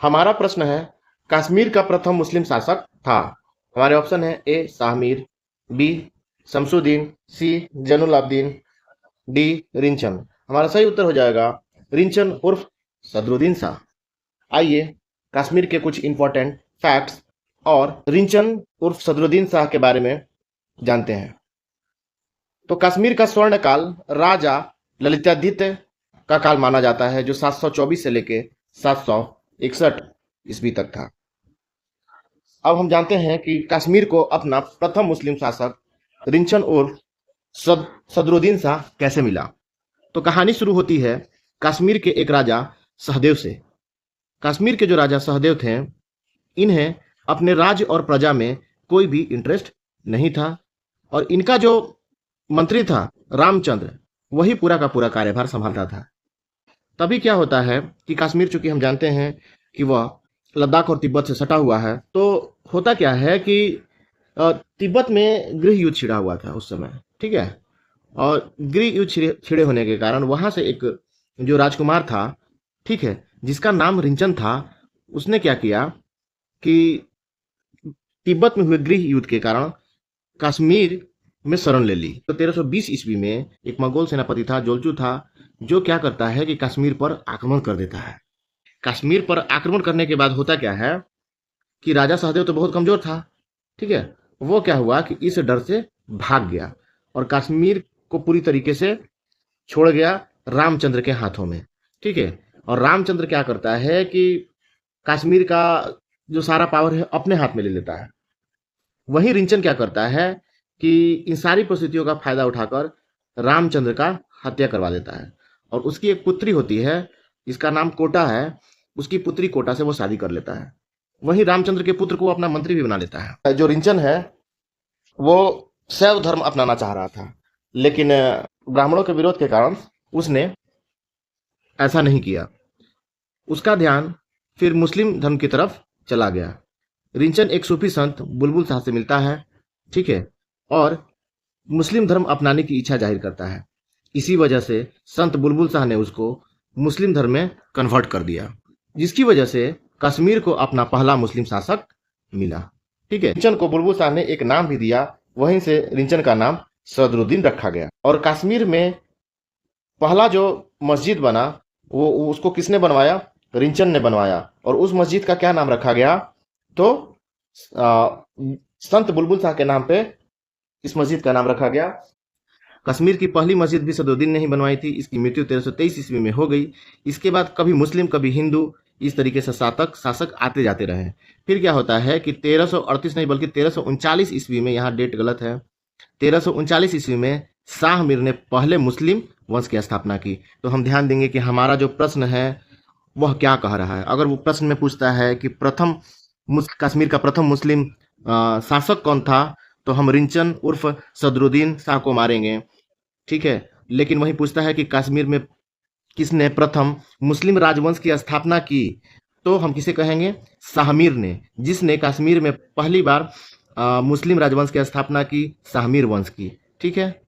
हमारा प्रश्न है, कश्मीर का प्रथम मुस्लिम शासक था। हमारे ऑप्शन है ए शाहमीर, बी शमसुद्दीन, सी जैनुलाब्दीन, डी रिंचन। हमारा सही उत्तर हो जाएगा रिंचन उर्फ सदरुद्दीन शाह। आइए कश्मीर के कुछ इंपॉर्टेंट फैक्ट्स और रिंचन उर्फ सदरुद्दीन शाह के बारे में जानते हैं। तो कश्मीर का स्वर्ण काल राजा ललितादित्य का काल माना जाता है, जो 724 से लेके 761 ईस्वी तक था। अब हम जानते हैं कि कश्मीर को अपना प्रथम मुस्लिम शासक रिंचन उर्फ सदरुद्दीन शाह कैसे मिला। तो कहानी शुरू होती है कश्मीर के एक राजा सहदेव से। कश्मीर के जो राजा सहदेव थे, इन्हें अपने राज्य और प्रजा में कोई भी इंटरेस्ट नहीं था, और इनका जो मंत्री था रामचंद्र, वही पूरा का पूरा कार्यभार संभालता था। तभी क्या होता है कि कश्मीर, चूंकि हम जानते हैं कि वह लद्दाख और तिब्बत से सटा हुआ है, तो होता क्या है कि तिब्बत में गृह युद्ध छिड़ा हुआ था उस समय, ठीक है। और गृह युद्ध छिड़े होने के कारण वहां से एक जो राजकुमार था, ठीक है, जिसका नाम रिंचन था, उसने क्या किया कि तिब्बत में हुए गृह युद्ध के कारण कश्मीर में शरण ले ली। तो 1320 ईस्वी में एक मंगोल सेनापति था, जोलचू था, जो क्या करता है कि कश्मीर पर आक्रमण कर देता है। कश्मीर पर आक्रमण करने के बाद होता क्या है कि राजा सहदेव तो बहुत कमजोर था, ठीक है। वो क्या हुआ कि इस डर से भाग गया और कश्मीर को पूरी तरीके से छोड़ गया रामचंद्र के हाथों में, ठीक है। और रामचंद्र क्या करता है कि कश्मीर का जो सारा पावर है अपने हाथ में ले लेता है। वहीं रिंचन क्या करता है कि इन सारी परिस्थितियों का फायदा उठाकर रामचंद्र का हत्या करवा देता है, और उसकी एक पुत्री होती है, जिसका नाम कोटा है। उसकी पुत्री कोटा से वो शादी कर लेता है। वहीं रामचंद्र के पुत्र को अपना मंत्री भी बना लेता है। जो रिंचन है वो शैव धर्म अपनाना चाह रहा था, लेकिन ब्राह्मणों के विरोध के कारण उसने ऐसा नहीं किया। उसका ध्यान फिर मुस्लिम धर्म की तरफ चला गया। रिंचन एक सूफी संत बुलबुल शाह से मिलता है, ठीक है, और मुस्लिम धर्म अपनाने की इच्छा जाहिर करता है। इसी वजह से संत बुलबुल शाह ने उसको मुस्लिम धर्म में कन्वर्ट कर दिया, जिसकी वजह से कश्मीर को अपना पहला मुस्लिम शासक मिला, ठीक है। रिंचन को बुलबुल शाह ने एक नाम भी दिया, वहीं से रिंचन का नाम सदरुद्दीन रखा गया। और कश्मीर में पहला जो मस्जिद बना वो उसको किसने बनवाया? रिंचन ने बनवाया। और उस मस्जिद का क्या नाम रखा गया? तो आ, संत बुलबुल शाह के नाम पे इस मस्जिद का नाम रखा गया। कश्मीर की पहली मस्जिद भी सदरुद्दीन ने ही बनवाई थी। इसकी मृत्यु 1323 ईस्वी में हो गई। इसके बाद कभी मुस्लिम कभी हिंदू, इस तरीके से शासक आते जाते रहे। फिर क्या होता है कि 1338 नहीं बल्कि 1339 ईस्वी में, यहाँ डेट गलत है, 1339 ईस्वी में शाह मीर ने पहले मुस्लिम वंश की स्थापना की। तो हम ध्यान देंगे कि हमारा जो प्रश्न है वह क्या कह रहा है। अगर वो प्रश्न में पूछता है कि कश्मीर का प्रथम मुस्लिम शासक कौन था, तो हम रिंचन उर्फ सदरुद्दीन शाह को मारेंगे, ठीक है। लेकिन वही पूछता है कि कश्मीर में किसने प्रथम मुस्लिम राजवंश की स्थापना की, तो हम किसे कहेंगे? शाहमीर ने, जिसने कश्मीर में पहली बार मुस्लिम राजवंश की स्थापना की, शाहमीर वंश की, ठीक है।